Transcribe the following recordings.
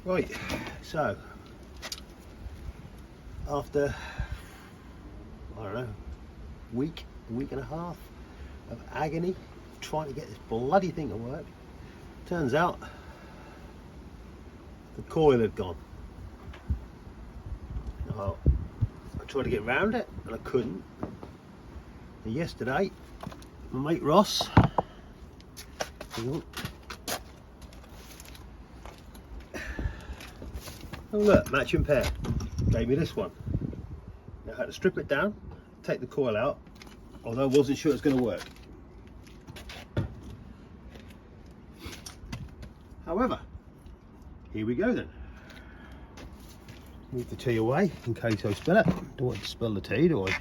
Right, so after, I don't know, a week and a half of agony trying to get this bloody thing to work, turns out the coil had gone. Well, I tried to get around it and I couldn't. And yesterday, my mate Ross, oh look, matching pair, gave me this one. Now I had to strip it down, take the coil out, although I wasn't sure it was going to work. However, here we go then. Move the tea away in case I spill it. Don't want to spill the tea, do I?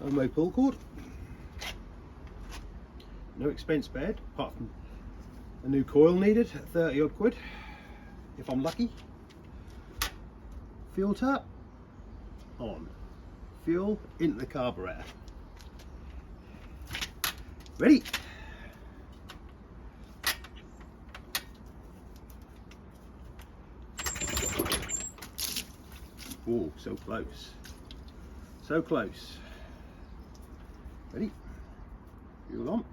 Homemade pull cord. No expense spared, apart from a new coil needed, 30 odd quid, if I'm lucky. Fuel tap on. Fuel into the carburetor. Ready? Oh, so close. So close. Ready? Fuel on.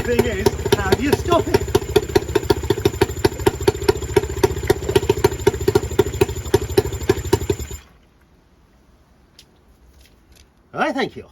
Thing is, how do you stop it? All right, thank you.